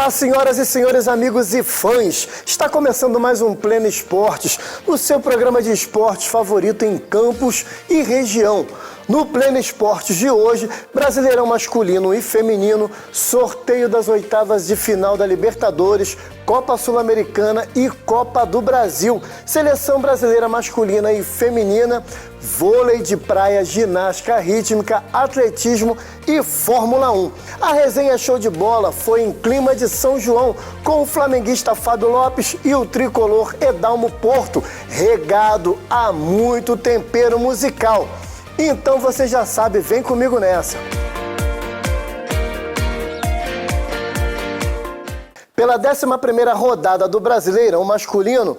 Olá, senhoras e senhores, amigos e fãs. Está começando mais um Pleno Esportes, o seu programa de esportes favorito em Campos e região. No Pleno Esportes de hoje, Brasileirão masculino e feminino, sorteio das oitavas de final da Libertadores, Copa Sul-Americana e Copa do Brasil, Seleção Brasileira masculina e feminina, vôlei de praia, ginástica rítmica, atletismo e Fórmula 1. A resenha show de bola foi em clima de São João, com o flamenguista Fábio Lopes e o tricolor Edalmo Porto, regado a muito tempero musical. Então você já sabe, vem comigo nessa. Pela 11ª rodada do Brasileirão masculino,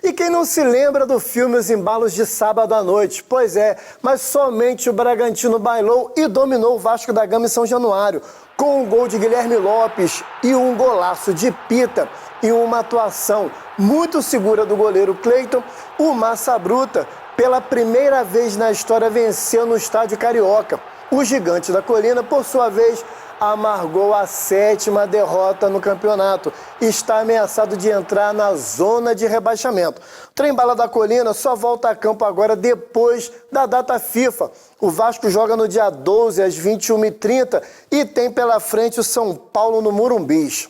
e quem não se lembra do filme Os Embalos de Sábado à Noite? Pois é, mas somente o Bragantino bailou e dominou o Vasco da Gama em São Januário, com um gol de Guilherme Lopes e um golaço de Pita e uma atuação muito segura do goleiro Cleiton. O Massa Bruta, pela primeira vez na história, venceu no Estádio Carioca. O Gigante da Colina, por sua vez, amargou a 7ª derrota no campeonato e está ameaçado de entrar na zona de rebaixamento. O Trem-Bala da Colina só volta a campo agora depois da data FIFA. O Vasco joga no dia 12 às 21h30 e tem pela frente o São Paulo no Morumbis.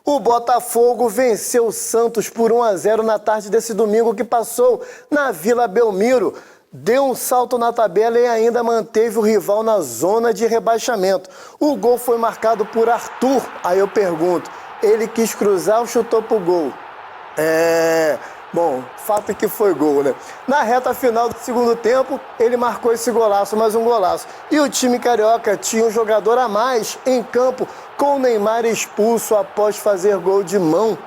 O Botafogo venceu o Santos por 1-0 na tarde desse domingo que passou na Vila Belmiro. Deu um salto na tabela e ainda manteve o rival na zona de rebaixamento. O gol foi marcado por Arthur. Aí eu pergunto, ele quis cruzar ou chutou pro gol? Bom, fato é que foi gol, né? Na reta final do segundo tempo, ele marcou esse golaço, mais um golaço. E o time carioca tinha um jogador a mais em campo, com o Neymar expulso após fazer gol de mão.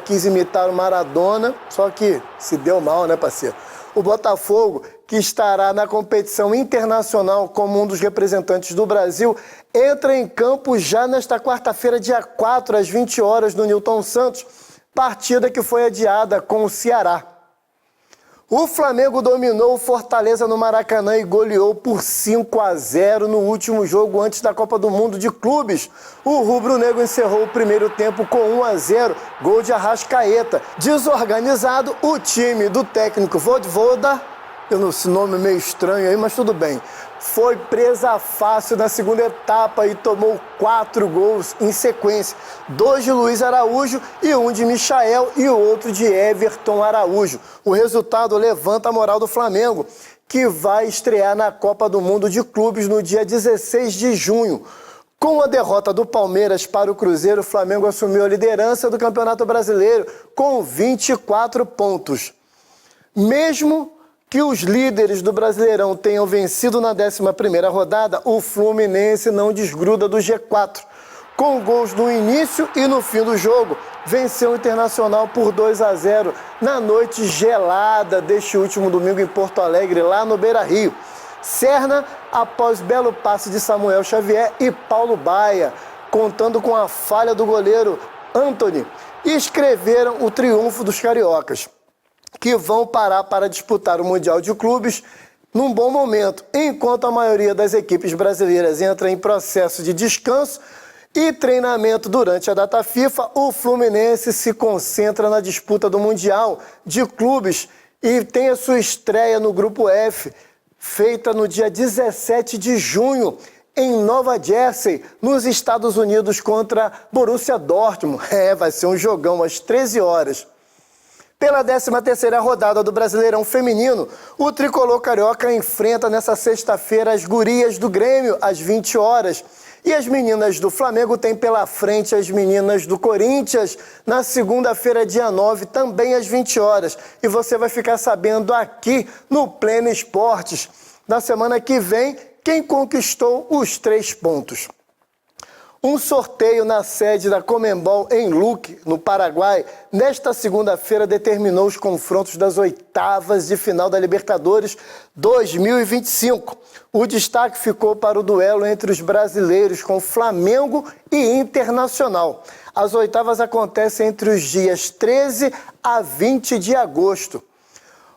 Quis imitar o Maradona, só que se deu mal, né, parceiro? O Botafogo, que estará na competição internacional como um dos representantes do Brasil, entra em campo já nesta quarta-feira, dia 4, às 20 horas, no Newton Santos, partida que foi adiada com o Ceará. O Flamengo dominou o Fortaleza no Maracanã e goleou por 5-0 no último jogo antes da Copa do Mundo de Clubes. O rubro-negro encerrou o primeiro tempo com 1-0, gol de Arrascaeta. Desorganizado, o time do técnico Vojvoda, esse nome meio estranho aí, mas tudo bem, foi presa fácil na segunda etapa e tomou 4 gols em sequência. 2 de Luiz Araújo e um de Michael e o outro de Everton Araújo. O resultado levanta a moral do Flamengo, que vai estrear na Copa do Mundo de Clubes no dia 16 de junho. Com a derrota do Palmeiras para o Cruzeiro, o Flamengo assumiu a liderança do Campeonato Brasileiro com 24 pontos. Mesmo que os líderes do Brasileirão tenham vencido na 11ª rodada, o Fluminense não desgruda do G4. Com gols no início e no fim do jogo, venceu o Internacional por 2-0 na noite gelada deste último domingo em Porto Alegre, lá no Beira-Rio. Serna, após belo passe de Samuel Xavier e Paulo Baia, contando com a falha do goleiro Antony, escreveram o triunfo dos cariocas, que vão parar para disputar o Mundial de Clubes num bom momento, enquanto a maioria das equipes brasileiras entra em processo de descanso e treinamento durante a data FIFA. O Fluminense se concentra na disputa do Mundial de Clubes e tem a sua estreia no Grupo F, feita no dia 17 de junho, em Nova Jersey, nos Estados Unidos, contra Borussia Dortmund. Vai ser um jogão às 13 horas. Pela 13ª rodada do Brasileirão Feminino, o tricolor carioca enfrenta nessa sexta-feira as gurias do Grêmio, às 20 horas. E as meninas do Flamengo têm pela frente as meninas do Corinthians, na segunda-feira, dia 9, também às 20 horas. E você vai ficar sabendo aqui no Pleno Esportes, na semana que vem, quem conquistou os 3 pontos. Um sorteio na sede da Conmebol em Luque, no Paraguai, nesta segunda-feira determinou os confrontos das oitavas de final da Libertadores 2025. O destaque ficou para o duelo entre os brasileiros com Flamengo e Internacional. As oitavas acontecem entre os dias 13 a 20 de agosto.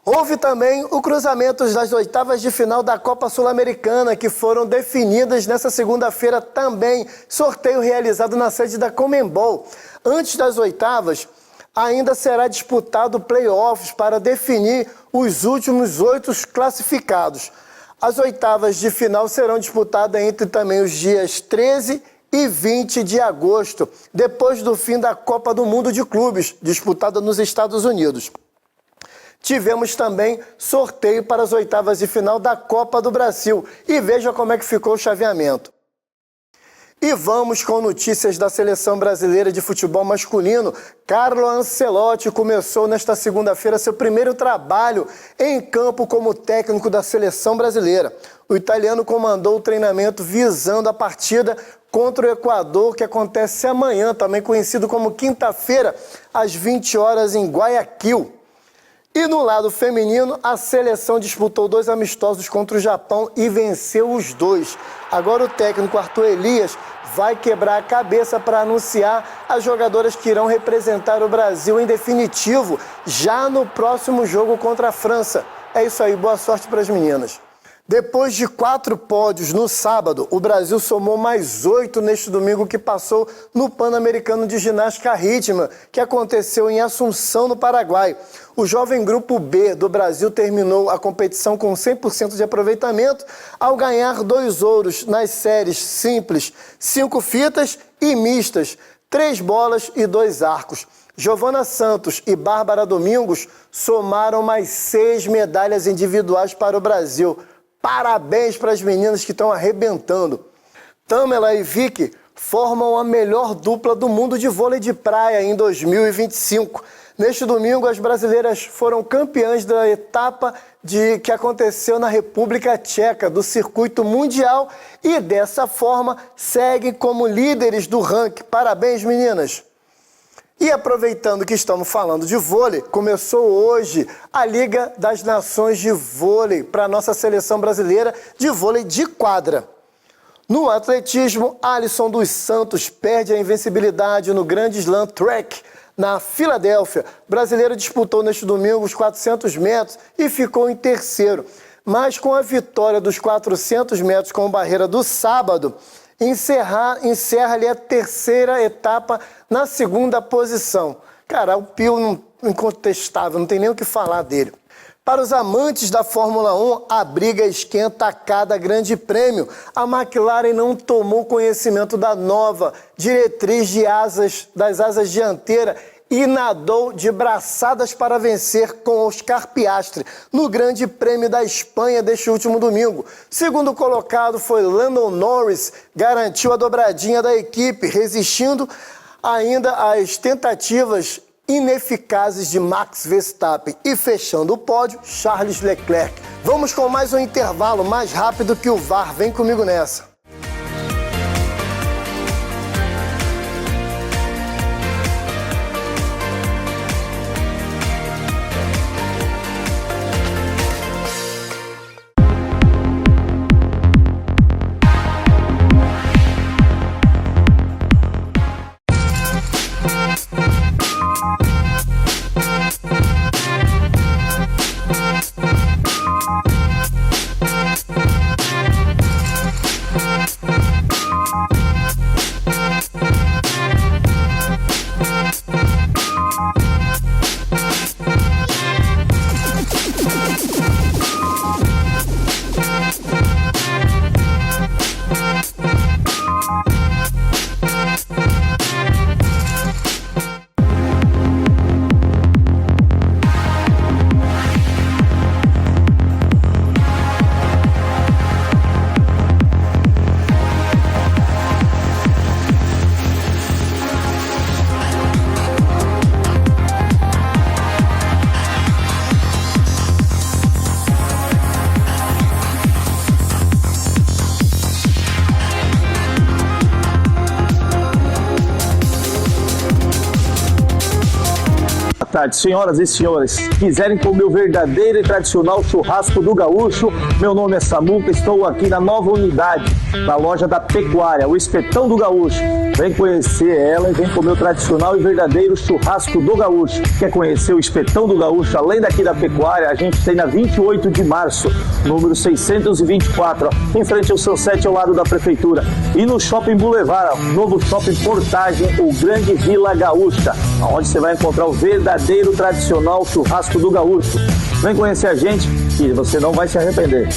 Houve também o cruzamento das oitavas de final da Copa Sul-Americana, que foram definidas nessa segunda-feira também. Sorteio realizado na sede da Conmebol. Antes das oitavas, ainda será disputado playoffs para definir os últimos 8 classificados. As oitavas de final serão disputadas entre também os dias 13 e 20 de agosto, depois do fim da Copa do Mundo de Clubes, disputada nos Estados Unidos. Tivemos também sorteio para as oitavas de final da Copa do Brasil. E veja como é que ficou o chaveamento. E vamos com notícias da Seleção Brasileira de Futebol Masculino. Carlo Ancelotti começou nesta segunda-feira seu primeiro trabalho em campo como técnico da Seleção Brasileira. O italiano comandou o treinamento visando a partida contra o Equador, que acontece amanhã, também conhecido como quinta-feira, às 20 horas em Guayaquil. E no lado feminino, a seleção disputou 2 amistosos contra o Japão e venceu os 2. Agora o técnico Arthur Elias vai quebrar a cabeça para anunciar as jogadoras que irão representar o Brasil em definitivo já no próximo jogo contra a França. É isso aí, boa sorte para as meninas. Depois de 4 pódios no sábado, o Brasil somou mais 8 neste domingo que passou no Pan-Americano de Ginástica Rítmica, que aconteceu em Assunção, no Paraguai. O jovem grupo B do Brasil terminou a competição com 100% de aproveitamento ao ganhar 2 ouros nas séries simples, 5 fitas e mistas, 3 bolas e 2 arcos. Giovana Santos e Bárbara Domingos somaram mais 6 medalhas individuais para o Brasil. Parabéns para as meninas que estão arrebentando. Tamela e Vicky formam a melhor dupla do mundo de vôlei de praia em 2025. Neste domingo, as brasileiras foram campeãs da etapa que aconteceu na República Tcheca, do circuito mundial, e dessa forma seguem como líderes do ranking. Parabéns, meninas! E aproveitando que estamos falando de vôlei, começou hoje a Liga das Nações de Vôlei para a nossa seleção brasileira de vôlei de quadra. No atletismo, Alisson dos Santos perde a invencibilidade no Grand Slam Track na Filadélfia. O brasileiro disputou neste domingo os 400 metros e ficou em terceiro. Mas com a vitória dos 400 metros com barreira do sábado, encerra ali a terceira etapa na segunda posição. Cara, o Pio incontestável, não tem nem o que falar dele. Para os amantes da Fórmula 1, a briga esquenta a cada grande prêmio. A McLaren não tomou conhecimento da nova diretriz das asas dianteiras e nadou de braçadas para vencer com Oscar Piastri no Grande Prêmio da Espanha deste último domingo. Segundo colocado foi Lando Norris, garantiu a dobradinha da equipe, resistindo ainda às tentativas ineficazes de Max Verstappen e fechando o pódio, Charles Leclerc. Vamos com mais um intervalo mais rápido que o VAR. Vem comigo nessa. Boa tarde, senhoras e senhores. Quiserem comer o verdadeiro e tradicional churrasco do gaúcho, meu nome é Samuca, estou aqui na nova unidade na loja da Pecuária, o Espetão do Gaúcho. Vem conhecer ela e vem comer o tradicional e verdadeiro churrasco do Gaúcho. Quer conhecer o Espetão do Gaúcho, além daqui da Pecuária, a gente tem na 28 de março, número 624, ó, em frente ao Sunset, ao lado da Prefeitura. E no Shopping Boulevard, ó, novo Shopping Portagem, o Grande Vila Gaúcha, onde você vai encontrar o verdadeiro tradicional churrasco do Gaúcho. Vem conhecer a gente e você não vai se arrepender.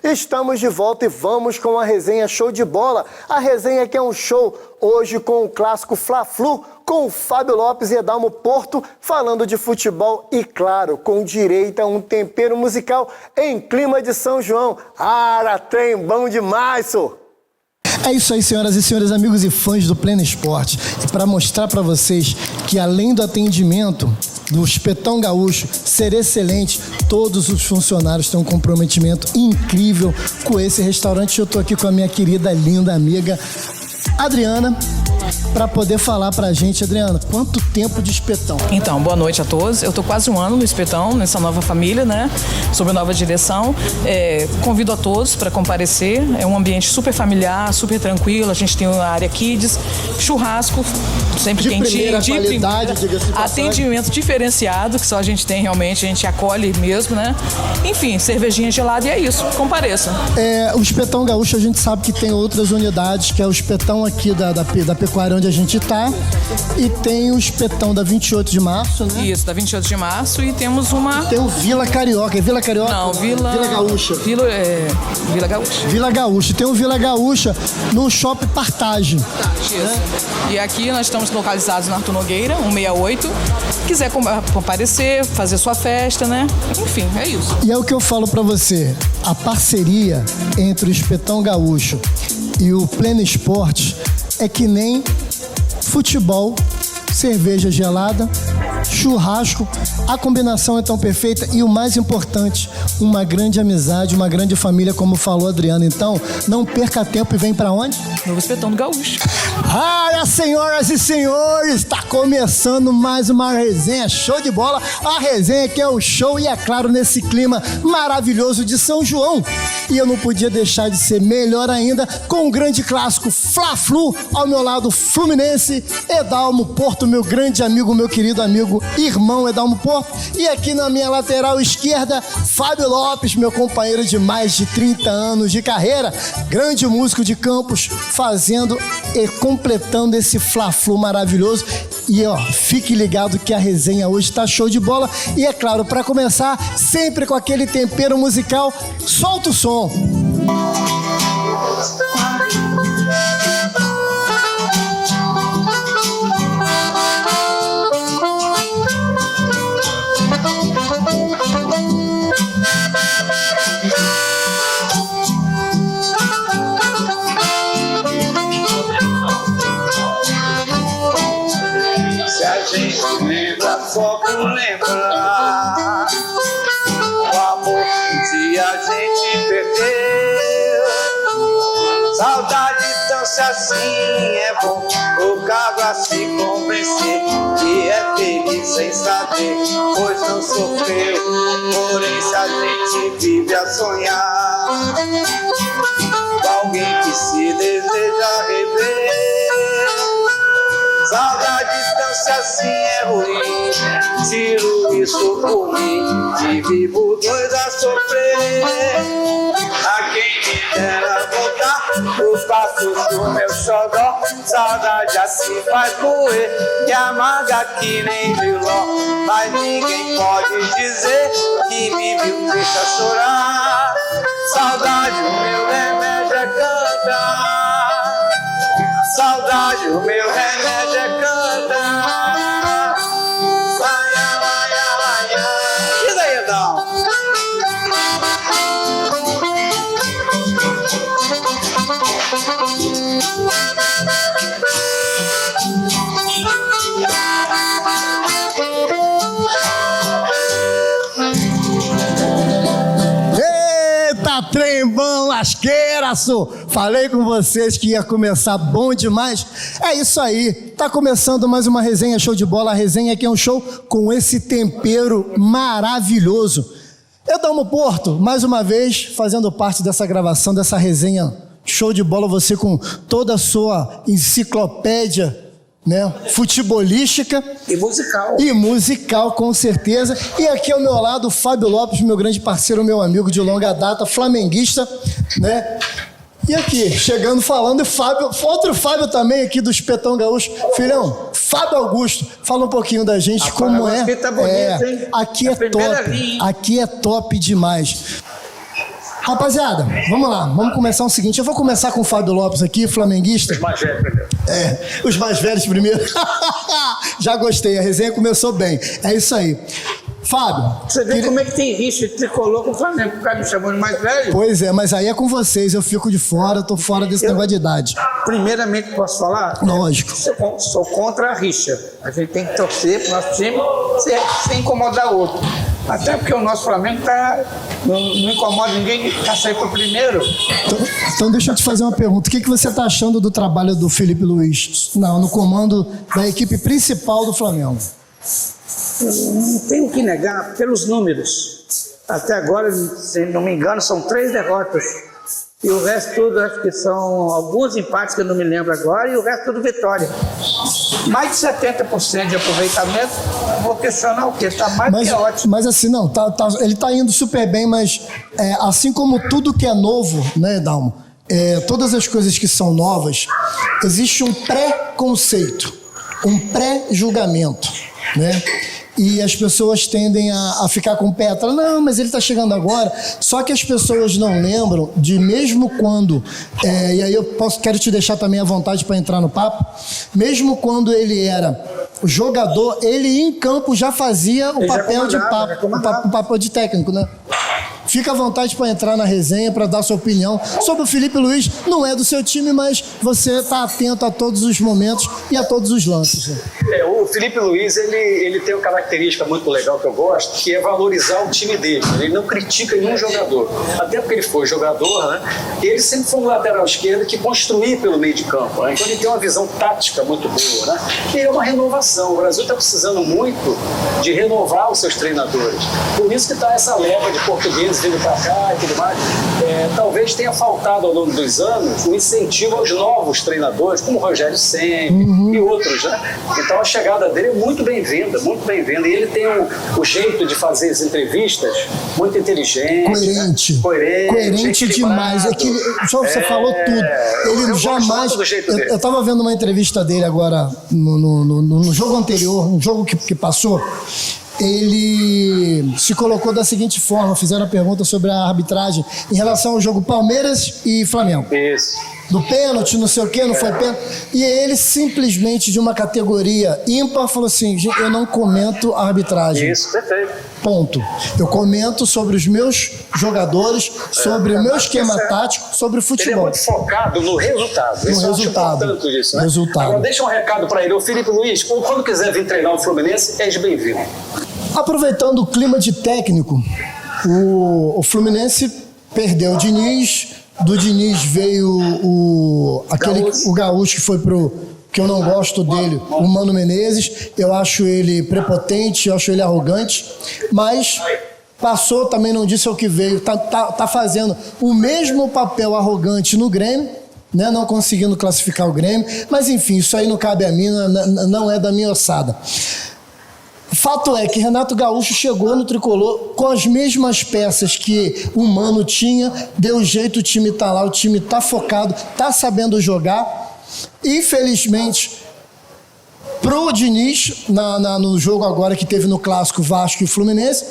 Estamos de volta e vamos com a resenha show de bola. A resenha que é um show hoje com o clássico Fla-Flu, com o Fábio Lopes e Edalmo Porto falando de futebol e, claro, com direito a um tempero musical em clima de São João. Ara, trem bom demais, sô! É isso aí, senhoras e senhores, amigos e fãs do Pleno Esporte. E para mostrar para vocês que além do atendimento do Espetão Gaúcho ser excelente, todos os funcionários têm um comprometimento incrível com esse restaurante. Eu estou aqui com a minha querida, linda amiga Adriana, para poder falar pra gente. Adriana, quanto tempo de Espetão? Então, boa noite a todos. Eu tô quase um ano no Espetão, nessa nova família, né? Sob nova direção. Convido a todos para comparecer. É um ambiente super familiar, super tranquilo. A gente tem a área Kids, churrasco, sempre quentinho, de qualidade, diga-se de passagem. Atendimento diferenciado, que só a gente tem realmente, a gente acolhe mesmo, né? Enfim, cervejinha gelada e é isso. Compareçam. O Espetão Gaúcho, a gente sabe que tem outras unidades, que é o Espetão aqui da Pecuária, onde a gente tá, e tem o Espetão da 28 de março, né? Isso, da 28 de março, e temos uma... Tem o Vila Carioca. É Vila Carioca? Não, Vila Gaúcha. Vila Gaúcha. Vila Gaúcha. Tem o Vila Gaúcha no Shopping Partage. Isso. E aqui nós estamos localizados na Arthur Nogueira, 168. Quiser comparecer, fazer sua festa, né? Enfim, é isso. E é o que eu falo pra você, a parceria entre o Espetão Gaúcho e o Pleno Esporte é que nem futebol, cerveja gelada, churrasco. A combinação é tão perfeita e o mais importante, uma grande amizade, uma grande família, como falou a Adriana. Então, não perca tempo e vem pra onde? Novo Espetão do Gaúcho. Senhoras e senhores, está começando mais uma resenha show de bola. A resenha que é o show e, é claro, nesse clima maravilhoso de São João. E eu não podia deixar de ser melhor ainda com o grande clássico Fla-Flu, ao meu lado Fluminense, Edalmo Porto, meu grande amigo, meu querido amigo, irmão Edalmo Porto. E aqui na minha lateral esquerda, Fábio Lopes, meu companheiro de mais de 30 anos de carreira, grande músico de Campos, fazendo e completando esse Fla-Flu maravilhoso. E ó, fique ligado que a resenha hoje tá show de bola. E é claro, para começar, sempre com aquele tempero musical, solta o som. Se a gente lembra só por lembrar o amor que a gente perdeu. Saudade tão se assim é bom, o cabra se convencer que é feliz sem saber, pois não sofreu. Porém, se a gente vive a sonhar com alguém que se deseja rever, saudade tão se assim é ruim. Tiro isso por mim e vivo dois a sofrer. A quem me dera voltar os passos do meu xodó. Saudade assim faz moer, que amarga que nem viló. Mas ninguém pode dizer que me viu deixa chorar. Saudade, o meu remédio é cantar. Saudade, o meu remédio é cantar. Laia, laia, laia. Diz aí, Edão. Eita, trem bom, lasqueira, sucesso! Falei com vocês que ia começar bom demais. É isso aí, tá começando mais uma resenha show de bola. A resenha aqui é um show com esse tempero maravilhoso. Dalmo Porto, mais uma vez, fazendo parte dessa gravação, dessa resenha show de bola, você com toda a sua enciclopédia, né, futebolística e musical, com certeza. E aqui ao meu lado o Fábio Lopes, meu grande parceiro, meu amigo de longa data, flamenguista, né? E aqui, chegando falando, Fábio, outro Fábio também aqui do Espetão Gaúcho. Filhão, Fábio Augusto, fala um pouquinho da gente, como é. Tá bonito, hein? Aqui é top, aqui é top demais. Rapaziada, vamos lá, vamos começar o seguinte. Eu vou começar com o Fábio Lopes aqui, flamenguista. Os mais velhos primeiro. Os mais velhos primeiro. Já gostei, a resenha começou bem. É isso aí. Fábio. Você vê como é que tem rixa de tricolor com o Flamengo, o cara me chamou de mais velho? Pois é, mas aí é com vocês, eu fico de fora, eu tô fora desse negócio de idade. Primeiramente, posso falar? Lógico. Sou contra a rixa. A gente tem que torcer pro nosso time sem incomodar o outro. Até porque o nosso Flamengo não incomoda ninguém, tá saindo pro primeiro. Então deixa eu te fazer uma pergunta. O que você tá achando do trabalho do Felipe Luiz no comando da equipe principal do Flamengo? Não tenho que negar pelos números. Até agora, se não me engano, são 3 derrotas. E o resto tudo, acho que são alguns empates que eu não me lembro agora, e o resto tudo vitória. Mais de 70% de aproveitamento, vou questionar o quê? Está mais que ótimo. Mas assim, não, ele está indo super bem, mas assim como tudo que é novo, né, Dalmo? Todas as coisas que são novas, existe um pré-conceito, um pré-julgamento, né? E as pessoas tendem a ficar com o pé atrás. Não, mas ele está chegando agora. Só que as pessoas não lembram de mesmo quando... e aí eu quero te deixar também à vontade para entrar no papo. Mesmo quando ele era jogador, ele em campo já fazia o papel de papo, o papel de técnico, né? Fica à vontade para entrar na resenha, para dar sua opinião sobre o Felipe Luiz. Não é do seu time, mas você está atento a todos os momentos e a todos os lances. O Felipe Luiz, ele tem uma característica muito legal que eu gosto, que é valorizar o time dele. Ele não critica nenhum jogador. Até porque ele foi jogador, né? Ele sempre foi um lateral esquerdo que construía pelo meio de campo, né? Então ele tem uma visão tática muito boa, né? E é uma renovação. O Brasil está precisando muito de renovar os seus treinadores. Por isso que está essa leva de portugueses vindo para cá e tudo mais. Talvez tenha faltado ao longo dos anos o incentivo aos novos treinadores, como o Rogério Ceni e outros, né? Então a chegada dele é muito bem-vinda, muito bem-vinda. E ele tem o jeito de fazer as entrevistas muito inteligente. Coerente demais. Você falou tudo. Ele jamais... Eu estava vendo uma entrevista dele agora no jogo anterior, no jogo que passou. Ele se colocou da seguinte forma, fizeram a pergunta sobre a arbitragem em relação ao jogo Palmeiras e Flamengo. Isso. Do pênalti, não sei o quê, não foi pênalti. E ele simplesmente de uma categoria ímpar falou assim, eu não comento a arbitragem. Isso, perfeito. Ponto. Eu comento sobre os meus jogadores, sobre o meu esquema tático, sobre o futebol. Ele é muito focado no resultado. No resultado. Tanto disso, né? Resultado. Agora deixa um recado para ele. O Felipe Luiz, quando quiser vir treinar o Fluminense, és bem-vindo. Aproveitando o clima de técnico, o Fluminense perdeu o Diniz, do Diniz veio o Gaúcho que foi que eu não gosto dele, o Mano Menezes. Eu acho ele prepotente, eu acho ele arrogante, mas passou, também não disse o que veio, tá fazendo o mesmo papel arrogante no Grêmio, né, não conseguindo classificar o Grêmio, mas enfim, isso aí não cabe a mim, não é da minha ossada. Fato é que Renato Gaúcho chegou no Tricolor com as mesmas peças que o Mano tinha, deu jeito, o time tá lá, o time tá focado, tá sabendo jogar. Infelizmente, pro Diniz, no jogo agora que teve no Clássico Vasco e Fluminense,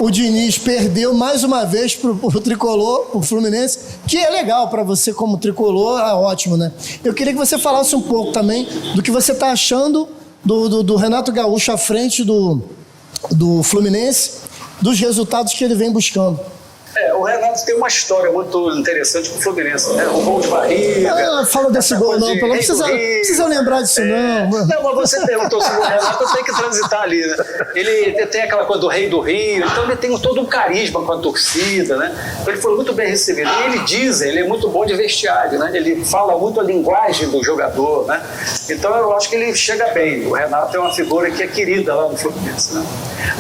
o Diniz perdeu mais uma vez pro Tricolor, o Fluminense, que é legal para você como Tricolor, é ótimo, né? Eu queria que você falasse um pouco também do que você tá achando do Renato Gaúcho à frente do Fluminense, dos resultados que ele vem buscando. O Renato tem uma história muito interessante com o Fluminense, né? O gol de barriga. Fala desse gol, não. Não precisa lembrar disso, não. Não, mas você perguntou sobre o Renato, eu tenho que transitar ali, né? Ele tem aquela coisa do rei do Rio, então ele tem todo um carisma com a torcida, né? Então ele foi muito bem recebido. E ele é muito bom de vestiário, né? Ele fala muito a linguagem do jogador, né? Então eu acho que ele chega bem. O Renato é uma figura que é querida lá no Fluminense, né?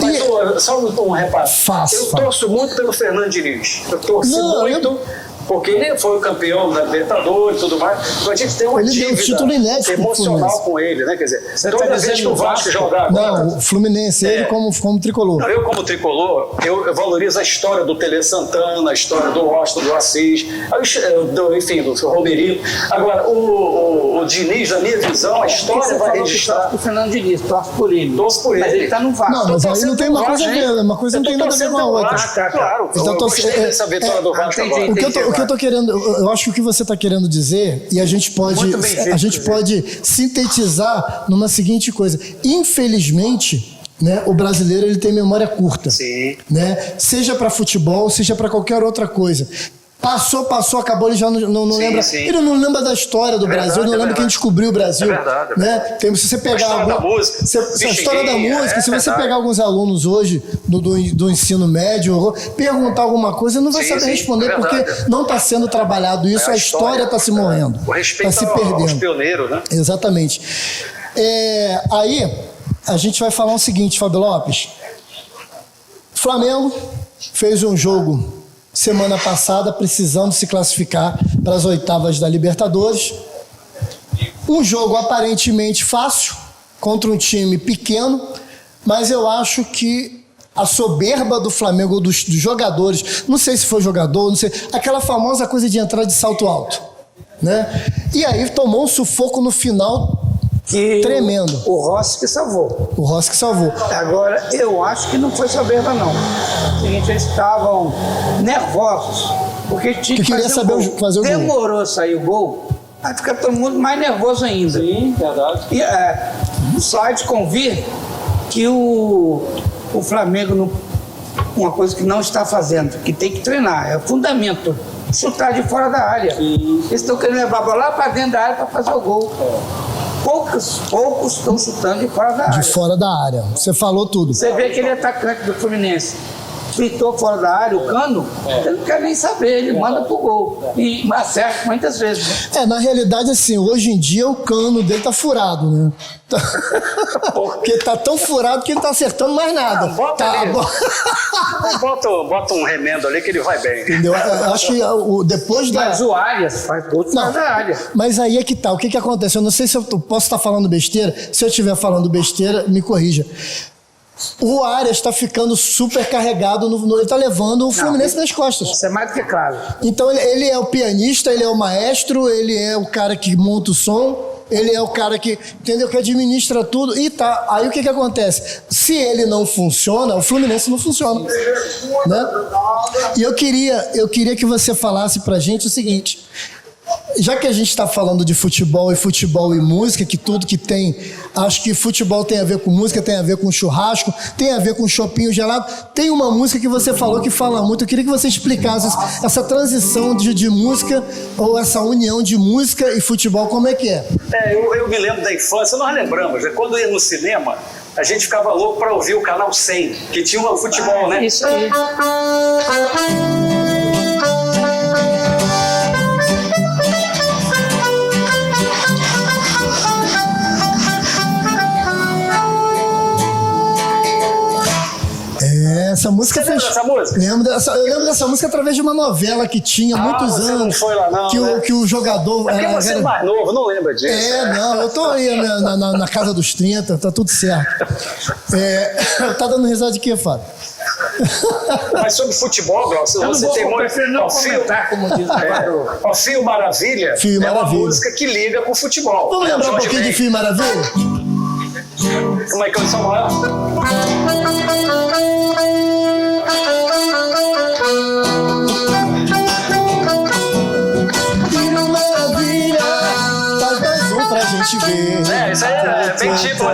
Mas só um reparo. Eu torço muito pelo Fernando Diniz. Eu torço muito. Porque ele foi o campeão da Libertadores e tudo mais. Então a gente tem uma dívida emocional com ele, né? Quer dizer, toda vez que o Vasco jogar agora... Não, o Fluminense, ele como tricolor. Não, eu como tricolor, eu valorizo a história do Tele Santana, a história do Washington, do Assis, enfim, do Romerinho. Agora, o Diniz, na minha visão, a história vai registrar... O Fernando Diniz, torce por ele. Torce por ele. Mas ele tá no Vasco. Não, mas aí não tem uma coisa a ver, uma coisa não tem nada a ver com a outra. Claro, eu gostei dessa vitória do Vasco agora. O que eu tô querendo, eu acho que o que você está querendo dizer, e a gente pode sintetizar numa seguinte coisa: infelizmente, né, o brasileiro ele tem memória curta. Sim. Né? Seja para futebol, seja para qualquer outra coisa. Passou, acabou, ele já não lembra. Sim. Ele não lembra da história do Brasil, não lembra quem descobriu o Brasil. É verdade. Né? Se você pegar a história da música. A história da música, se você pegar alguns alunos hoje do ensino médio, perguntar alguma coisa, não vai saber responder, porque não está sendo trabalhado isso, a história está se morrendo. O respeito está se perdendo. aos pioneiros, né? Exatamente. Aí, a gente vai falar o seguinte, Fábio Lopes. Flamengo fez um jogo semana passada, precisando se classificar para as oitavas da Libertadores. Um jogo aparentemente fácil, contra um time pequeno, mas eu acho que a soberba do Flamengo, dos jogadores, não sei se foi jogador, não sei, aquela famosa coisa de entrar de salto alto, né? E aí tomou um sufoco no final tremendo. O Rossi que salvou. O Rossi que salvou. Agora, eu acho que não foi soberba, não. Seguinte, eles estavam nervosos, porque tinha que queria saber fazer o gol. Demorou a sair o gol, aí fica todo mundo mais nervoso ainda. Sim, verdade. E o site convir que o Flamengo, uma coisa que não está fazendo, que tem que treinar, é o fundamento. Chutar de fora da área. Eles estão querendo levar a bola lá para dentro da área para fazer o gol. Poucos estão chutando de fora da área. De fora da área. Você falou tudo. Você vê aquele atacante do Fluminense, fritou fora da área, o Cano, ele não quer nem saber, ele manda pro gol. E acerta muitas vezes. Na realidade, assim, hoje em dia o cano dele tá furado, né? Porque tá tão furado que ele tá acertando mais nada. Bota um remendo ali que ele vai bem. Entendeu? Eu acho que depois da... Mas o Arias faz gol de fora da área. Mas aí é que tá. O que acontece? Eu não sei se eu posso estar falando besteira. Se eu estiver falando besteira, me corrija. O Arias está ficando super carregado, ele está levando o Fluminense nas costas. Isso é mais do que claro. Então ele é o pianista, ele é o maestro, ele é o cara que monta o som, ele é o cara que, entendeu, que administra tudo e tá. Aí o que acontece? Se ele não funciona, o Fluminense não funciona. Né? E eu queria que você falasse pra gente o seguinte: já que a gente está falando de futebol e música, que tudo que tem, acho que futebol tem a ver com música, tem a ver com churrasco, tem a ver com chopinho gelado. Tem uma música que você falou que fala muito. Eu queria que você explicasse essa transição de música, ou essa união de música e futebol, como é que é? Eu me lembro da infância, nós lembramos, né? Quando ia no cinema, a gente ficava louco para ouvir o Canal 100, que tinha um futebol, né? Isso aí. Essa música Você lembra dessa música? Eu lembro dessa música através de uma novela que tinha muitos anos. Não foi lá, não, que o jogador. É porque você é mais novo, não lembra disso. Eu tô aí na casa dos 30, tá tudo certo. Tá dando risada de quê, Fábio? Mas sobre futebol, Glaucio, você tem muito. Não comentar, como diz o Fio Maravilha Fio é Maravilha. uma música que liga com o futebol. Vamos lembrar um pouquinho de Fio Maravilha? Como é que é o Samuel? Fio Maravilha, faz mais um pra gente. gente vê. Isso aí é bem tipo,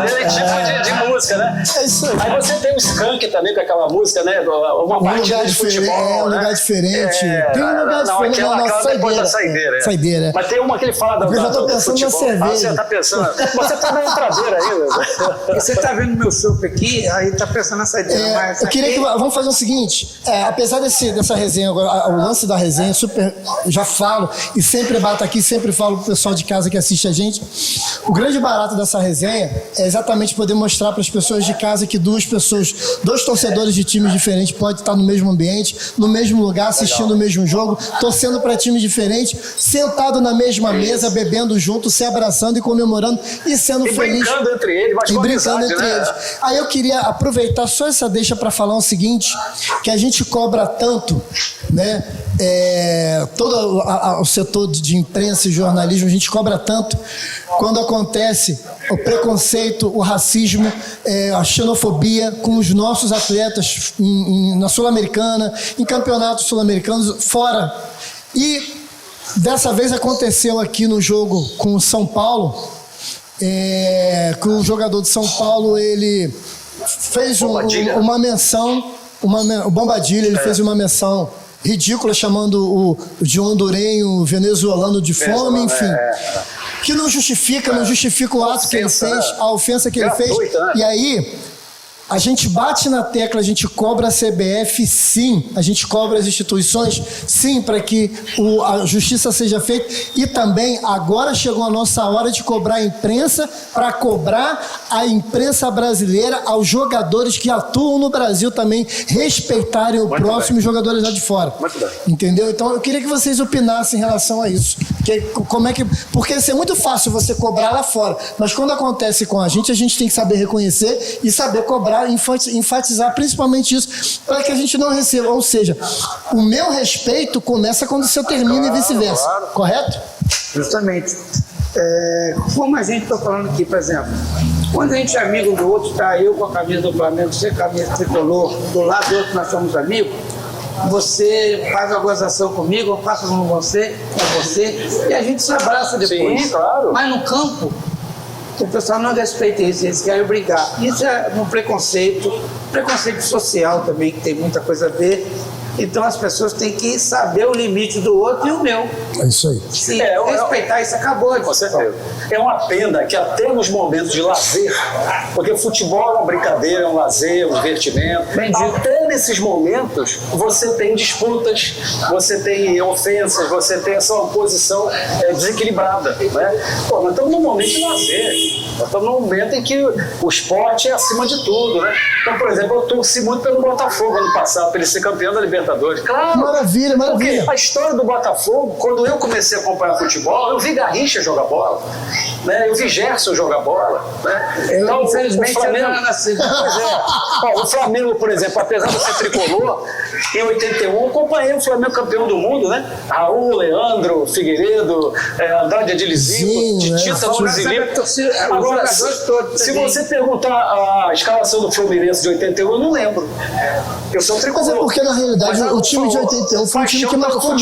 de música, né? É isso aí. Aí você tem o Skank também com aquela música, né? Uma partida de futebol. Um lugar diferente. Tem um lugar diferente na nossa saideira. Saideira. Mas tem uma que ele fala Eu já tô pensando na cerveja. Você tá pensando. Você tá na entradeira ainda. Você tá vendo meu chopp aqui, aí tá pensando na saideira. Mas eu queria que. Vamos fazer o seguinte: apesar dessa resenha, agora, o lance da resenha, já falo, e sempre bato aqui, sempre falo pro pessoal de casa que assiste a gente. O grande barato dessa resenha é exatamente poder mostrar para as pessoas de casa que dois torcedores de times diferentes podem estar no mesmo ambiente, no mesmo lugar, assistindo o mesmo jogo, torcendo para times diferentes, sentado na mesma mesa, bebendo junto, se abraçando e comemorando e sendo feliz. Brincando entre eles, mas com brincando amizade, entre né? eles. Aí eu queria aproveitar só essa deixa para falar o seguinte, que a gente cobra tanto, né? Todo o setor de imprensa e jornalismo, a gente cobra tanto quando acontece o preconceito, o racismo, a xenofobia com os nossos atletas na Sul-Americana, em campeonatos sul-americanos, fora. E dessa vez aconteceu aqui no jogo com o São Paulo, que o jogador de São Paulo, ele fez uma menção, o Bombadilha, ele fez uma menção ridícula, chamando de hondurenho venezuelano de fome, enfim. Que não justifica o ato que ele fez, a ofensa que ele fez. E aí, a gente bate na tecla, a gente cobra a CBF, sim. A gente cobra as instituições, sim, para que a justiça seja feita. E também, agora chegou a nossa hora de cobrar a imprensa, para cobrar a imprensa brasileira, aos jogadores que atuam no Brasil também, respeitarem o próximo e jogadores lá de fora. Entendeu? Então, eu queria que vocês opinassem em relação a isso. Porque é muito fácil você cobrar lá fora, mas quando acontece com a gente tem que saber reconhecer e saber cobrar, enfatizar principalmente isso, para que a gente não receba. Ou seja, o meu respeito começa quando o seu termina e vice-versa. Claro. Correto? Justamente. Como a gente está falando aqui, por exemplo, quando a gente é amigo do outro, tá eu com a camisa do Flamengo, você com a camisa tricolor, do lado do outro nós somos amigos, você faz a gozação comigo, eu faço com você, e a gente se abraça depois. Sim, claro. Mas no campo, o pessoal não respeita isso, eles querem brigar. Isso é um preconceito social também, que tem muita coisa a ver. Então as pessoas têm que saber o limite do outro e o meu. É isso aí. Se respeitar, isso acabou. Com certeza. É uma pena que até nos momentos de lazer, porque futebol é uma brincadeira, é um lazer, um divertimento, até nesses momentos você tem disputas, você tem ofensas, você tem essa oposição desequilibrada. Né? Pô, nós estamos num momento de lazer, nós estamos num momento em que o esporte é acima de tudo. Né? Então, por exemplo, eu torci muito pelo Botafogo ano passado, para ele ser campeão da Libertadores. Claro, maravilha. Porque a história do Botafogo, quando eu comecei a acompanhar futebol, eu vi Garrincha jogar bola, né? Eu vi Gerson jogar bola. Né? Então, infelizmente, o Flamengo, por exemplo, apesar de ser tricolor, em 81 eu acompanhei o Flamengo campeão do mundo, né? Raul, Leandro, Figueiredo, Andrade Adilizico, Tita Tuzilico. Agora, se você perguntar a escalação do Fluminense de 81, eu não lembro. Eu sou tricolor. Mas é porque, na realidade, o time de 81 foi um time que marcou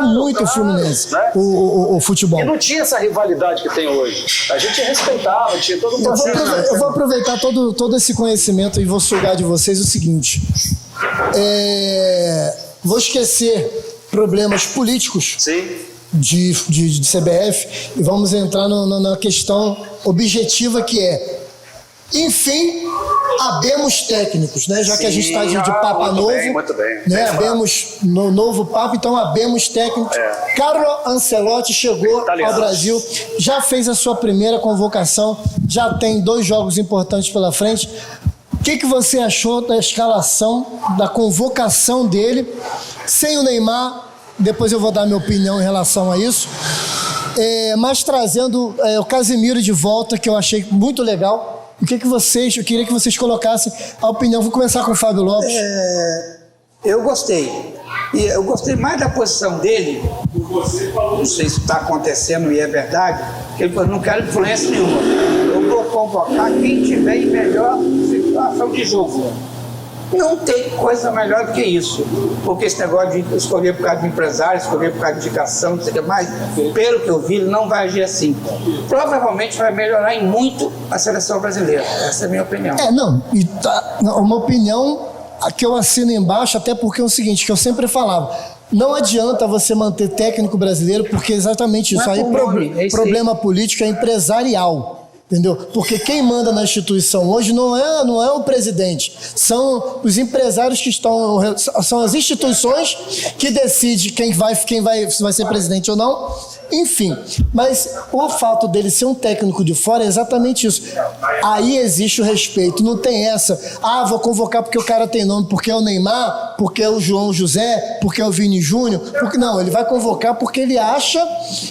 muito o Fluminense, né? o futebol. E não tinha essa rivalidade que tem hoje. A gente respeitava, tinha todo um processo. Eu vou aproveitar todo esse conhecimento e vou sugar de vocês o seguinte. Vou esquecer problemas políticos. Sim. De CBF e vamos entrar na questão objetiva, que é, enfim, habemos técnicos, né? Já que a gente está de Papa novo, muito bem. Né? Habemos novo Papa, então habemos técnicos. Carlo Ancelotti chegou ao Brasil, já fez a sua primeira convocação, já tem 2 jogos importantes pela frente. O que você achou da escalação, da convocação dele, sem o Neymar? Depois eu vou dar minha opinião em relação a isso. Mas trazendo o Casemiro de volta, que eu achei muito legal. Eu queria que vocês colocassem a opinião. Vou começar com o Fábio Lopes. Eu gostei. E eu gostei mais da posição dele. Não sei se está acontecendo e é verdade. Ele falou, não quero influência nenhuma. Eu vou convocar quem tiver em melhor situação de jogo. Não tem coisa melhor do que isso. Porque esse negócio de escolher por causa de empresário, escolher por causa de indicação, não sei o que mais, pelo que eu vi, ele não vai agir assim. Provavelmente vai melhorar em muito a seleção brasileira. Essa é a minha opinião. Uma opinião que eu assino embaixo, até porque é o seguinte, que eu sempre falava. Não adianta você manter técnico brasileiro, porque é exatamente isso. Não é Aí por nome, é isso problema aí. político é empresarial. Entendeu? Porque quem manda na instituição hoje não é o presidente, são os empresários que estão, são as instituições que decidem quem vai ser presidente ou não. Enfim, mas o fato dele ser um técnico de fora é exatamente isso. Aí existe o respeito, não tem essa, vou convocar porque o cara tem nome, porque é o Neymar, porque é o João José, porque é o Vini Júnior, porque não, ele vai convocar porque ele acha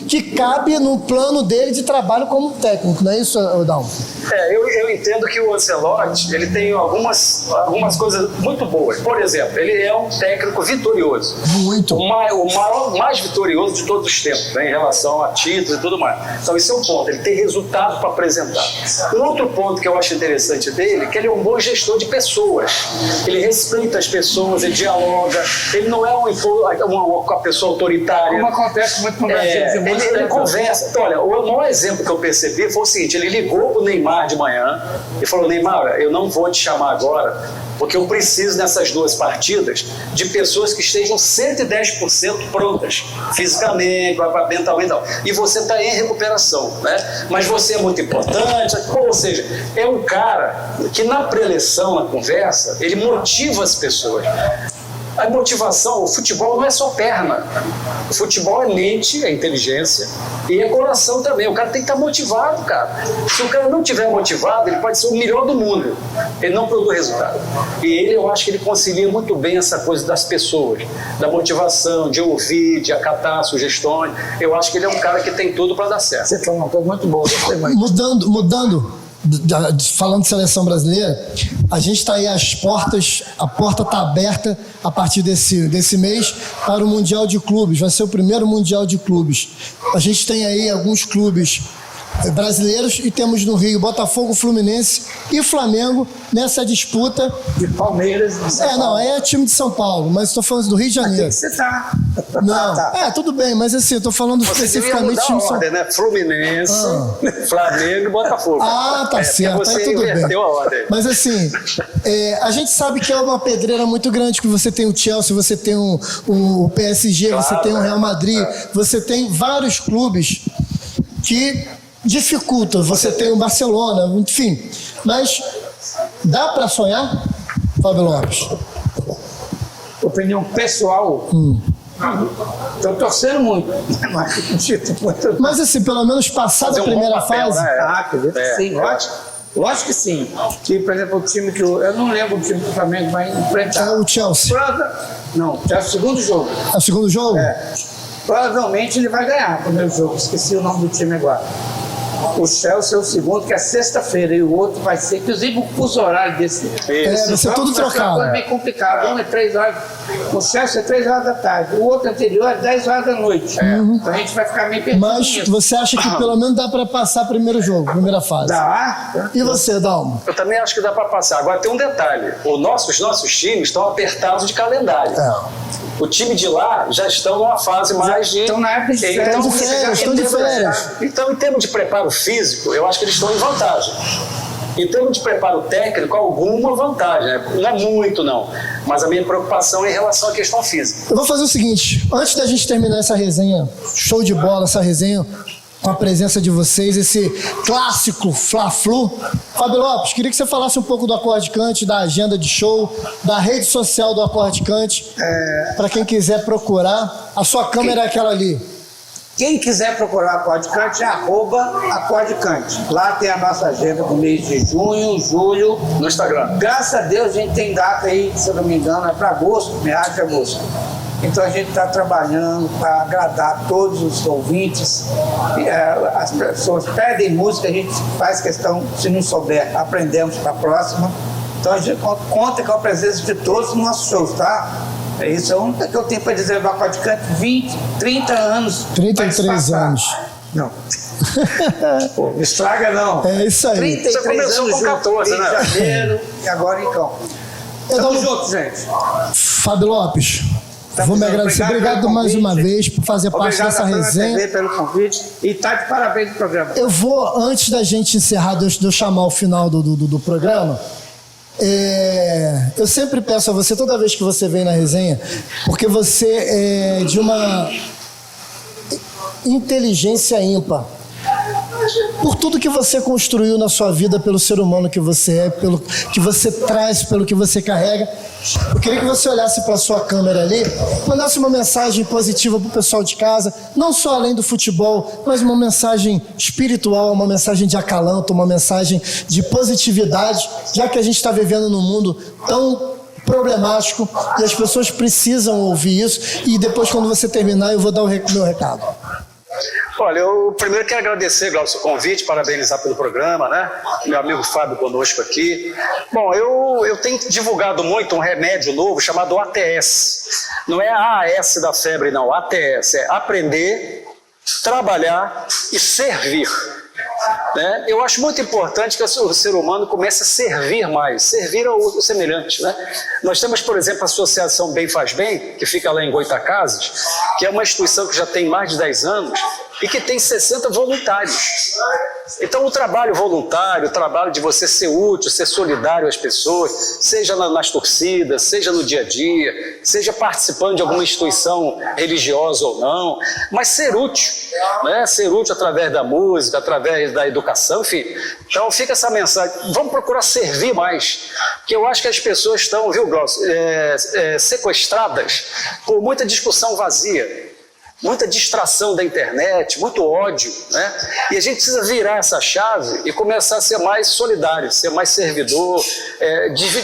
que cabe no plano dele de trabalho como técnico, não é isso, Dalmo? Eu entendo que o Ancelotti, ele tem algumas coisas muito boas. Por exemplo, ele é um técnico vitorioso. Muito. O mais vitorioso de todos os tempos, né, em relação a títulos e tudo mais. Então esse é um ponto, ele tem resultado para apresentar. Um outro ponto que eu acho interessante dele é que ele é um bom gestor de pessoas. Ele respeita as pessoas, ele dialoga, ele não é uma pessoa autoritária. Como acontece muito no Brasil. Ele conversa. Então, olha, o maior exemplo que eu percebi foi o seguinte, ele ligou pro Neymar de manhã e falou, Neymar, eu não vou te chamar agora, porque eu preciso nessas 2 partidas de pessoas que estejam 110% prontas, fisicamente, mentalmente, e você está em recuperação, né? Mas você é muito importante, ou seja, é um cara que na pré-eleição, na conversa, ele motiva as pessoas. A motivação, o futebol não é só perna. O futebol é mente, é inteligência e é coração também. O cara tem que estar motivado, cara. Se o cara não estiver motivado, ele pode ser o melhor do mundo. Ele não produz resultado. E eu acho que ele concilia muito bem essa coisa das pessoas, da motivação, de ouvir, de acatar sugestões. Eu acho que ele é um cara que tem tudo para dar certo. Você falou uma coisa muito boa. Mudando, falando de seleção brasileira, a gente está aí a porta está aberta a partir desse mês para o Mundial de Clubes, vai ser o primeiro Mundial de Clubes. A gente tem aí alguns clubes brasileiros e temos no Rio Botafogo, Fluminense e Flamengo nessa disputa. De Palmeiras. É time de São Paulo, mas estou falando do Rio de Janeiro. Você tá. Não, tá. Tudo bem, mas assim, eu estou falando especificamente de time de São Paulo. Né? Fluminense, Flamengo e Botafogo. Tá certo, você aí tudo bem. A ordem. Mas assim, a gente sabe que é uma pedreira muito grande, que você tem o Chelsea, você tem o PSG, claro, você tem o Real Madrid, você tem vários clubes que dificultam, você tem o Barcelona, enfim. Mas dá para sonhar, Fábio Lopes? Opinião pessoal, estou torcendo muito. Mas assim, pelo menos passar da primeira fase. Né? Sim, lógico que sim. Que, por exemplo, o time que eu não lembro o time do Flamengo vai enfrentar. É o Chelsea. Não, é o segundo jogo. É o segundo jogo? Provavelmente ele vai ganhar o primeiro jogo. Esqueci o nome do time agora. O Chelsea é o segundo, que é sexta-feira, e o outro vai ser, inclusive o fuso horário desse. Vai ser tudo trocado. É bem complicado. Um é 3 horas, o Chelsea é 3 horas da tarde, o outro anterior é 10 horas da noite. Então a gente vai ficar meio perdido. Mas você acha que pelo menos dá para passar primeiro jogo, primeira fase? Dá. E você, Dalmo? Eu também acho que dá para passar. Agora tem um detalhe: os nossos times estão apertados de calendário. O time de lá já estão numa fase mais de... Estão na época de férias. Estão de férias. Então, em termos de preparo físico, eu acho que eles estão em vantagem. Em termos de preparo técnico, alguma vantagem. Né? Não é muito, não. Mas a minha preocupação é em relação à questão física. Eu vou fazer o seguinte. Antes da gente terminar essa resenha, show de bola, essa resenha, com a presença de vocês, esse clássico Fla-Flu. Fábio Lopes, queria que você falasse um pouco do Acordicante, da agenda de show, da rede social do Acordicante, para quem quiser procurar. A sua câmera é aquela ali. Quem quiser procurar Acordicante é @Acordicante. Lá tem a nossa agenda do mês de junho, julho. No Instagram. Graças a Deus a gente tem data aí, se eu não me engano, é para agosto, meados de agosto. Então a gente está trabalhando para agradar todos os ouvintes. As pessoas pedem música, a gente faz questão, se não souber, aprendemos para a próxima. Então a gente conta com a presença de todos os nossos shows, tá? Isso é o único que eu tenho para dizer do Acordicante, 30 anos. 33 anos. Não. Pô, não estraga não. É isso aí. 33 Você começou anos com 14, Rio de Janeiro e agora em Campo. Tamo junto, gente. Fábio Lopes, vou me agradecer. Obrigado mais uma vez por fazer parte dessa resenha. Obrigado pelo convite e tá de parabéns no programa. Eu vou, antes da gente encerrar, de eu chamar o final do programa, eu sempre peço a você, toda vez que você vem na resenha, porque você é de uma inteligência ímpar. Por tudo que você construiu na sua vida, pelo ser humano que você é, pelo que você traz, pelo que você carrega. Eu queria que você olhasse para a sua câmera ali, mandasse uma mensagem positiva para o pessoal de casa, não só além do futebol, mas uma mensagem espiritual, uma mensagem de acalanto, uma mensagem de positividade, já que a gente está vivendo num mundo tão problemático e as pessoas precisam ouvir isso. E depois, quando você terminar, eu vou dar o meu recado. Olha, eu primeiro quero agradecer, Glaucio, o convite, parabenizar pelo programa, né? Meu amigo Fábio conosco aqui. Bom, eu tenho divulgado muito um remédio novo chamado ATS. Não é AAS da febre, não. ATS é aprender, trabalhar e servir. Né? Eu acho muito importante que o ser humano comece a servir mais, servir ao semelhante. Né? Nós temos, por exemplo, a Associação Bem Faz Bem, que fica lá em Goitacazes, que é uma instituição que já tem mais de 10 anos e que tem 60 voluntários. Então o trabalho voluntário, o trabalho de você ser útil, ser solidário às pessoas, seja nas torcidas, seja no dia a dia, seja participando de alguma instituição religiosa ou não, mas ser útil, né? Ser útil através da música, através da educação, enfim. Então fica essa mensagem, vamos procurar servir mais, porque eu acho que as pessoas estão, viu, Glaucio, sequestradas por muita discussão vazia. Muita distração da internet, muito ódio, né? E a gente precisa virar essa chave e começar a ser mais solidário, ser mais servidor,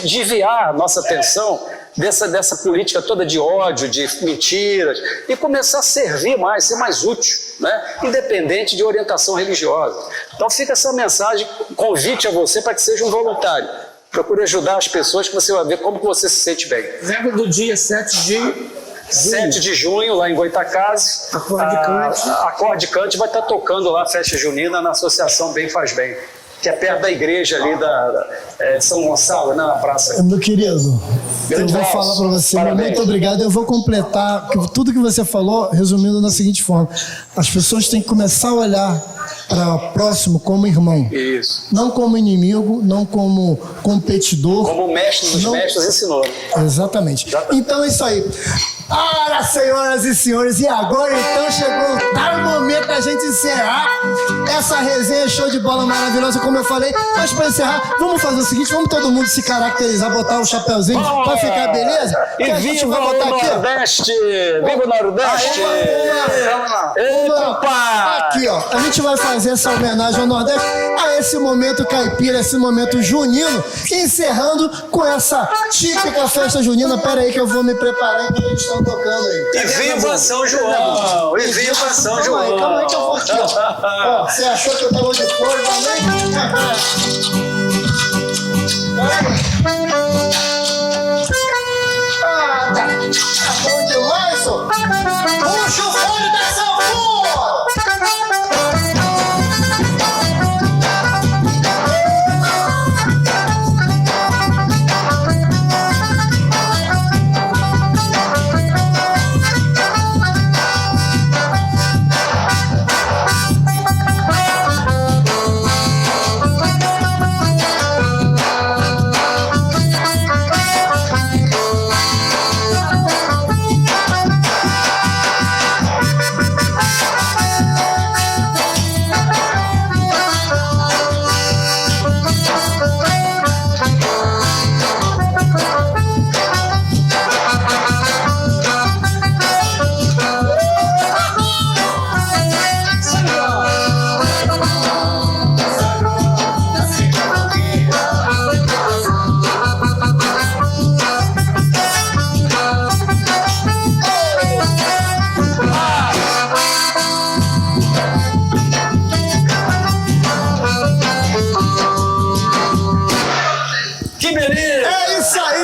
desviar a nossa atenção dessa política toda de ódio, de mentiras, e começar a servir mais, ser mais útil, né? Independente de orientação religiosa. Então fica essa mensagem, convite a você para que seja um voluntário. Procure ajudar as pessoas, que você vai ver como que você se sente bem. Lembra do dia 7 de junho, lá em Goitacazes, a Cordicante vai estar tocando lá a festa junina na Associação Bem Faz Bem, que é perto da igreja ali de São Gonçalo, né, na praça. Meu querido, Grande eu vou falar para você, muito obrigado. Eu vou completar tudo que você falou, resumindo da seguinte forma: as pessoas têm que começar a olhar para o próximo como irmão. Isso. Não como inimigo, não como competidor. Como o mestre dos mestres ensinou. Exatamente. Então é isso aí. Ora, senhoras e senhores, e agora então chegou o momento da gente encerrar essa resenha show de bola maravilhosa, como eu falei. Mas para encerrar, vamos fazer o seguinte: vamos todo mundo se caracterizar, botar o chapéuzinho pra ficar beleza. E viva o Nordeste! Viva o Nordeste! Aqui, ó, a gente vai fazer essa homenagem ao Nordeste, a esse momento caipira, esse momento junino, encerrando com essa típica festa junina. Pera aí que eu vou me preparar enquanto eles estão tocando aí. E viva São João! E viva São João! Calma aí que eu vou aqui, ó. Você achou que eu tava de fora também? Tá bom demais, ó. Puxa o fone da sanfona!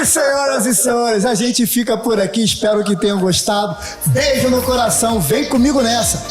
Senhoras e senhores, a gente fica por aqui, espero que tenham gostado. Beijo no coração, vem comigo nessa.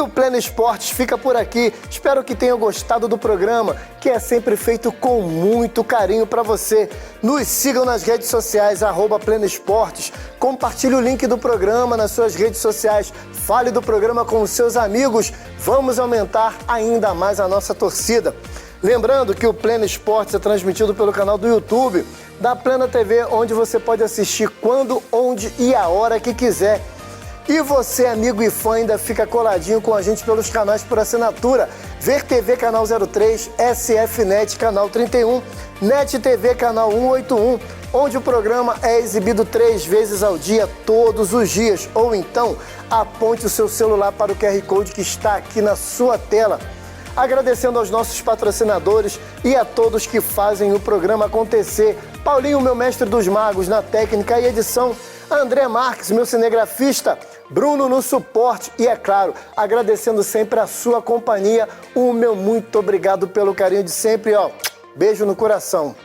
o Pleno Esportes fica por aqui. Espero que tenham gostado do programa, que é sempre feito com muito carinho para você. Nos sigam nas redes sociais, @Pleno Esportes. Compartilhe o link do programa nas suas redes sociais. Fale do programa com os seus amigos. Vamos aumentar ainda mais a nossa torcida. Lembrando que o Pleno Esportes é transmitido pelo canal do YouTube da Plena TV, onde você pode assistir quando, onde e a hora que quiser. E você, amigo e fã, ainda fica coladinho com a gente pelos canais por assinatura. Ver TV Canal 03, SFNet Canal 31, NET TV Canal 181, onde o programa é exibido 3 vezes ao dia, todos os dias. Ou então, aponte o seu celular para o QR Code que está aqui na sua tela. Agradecendo aos nossos patrocinadores e a todos que fazem o programa acontecer. Paulinho, meu mestre dos magos, na técnica e edição. André Marques, meu cinegrafista. Bruno no suporte. E, é claro, agradecendo sempre a sua companhia. O meu muito obrigado pelo carinho de sempre. Beijo no coração.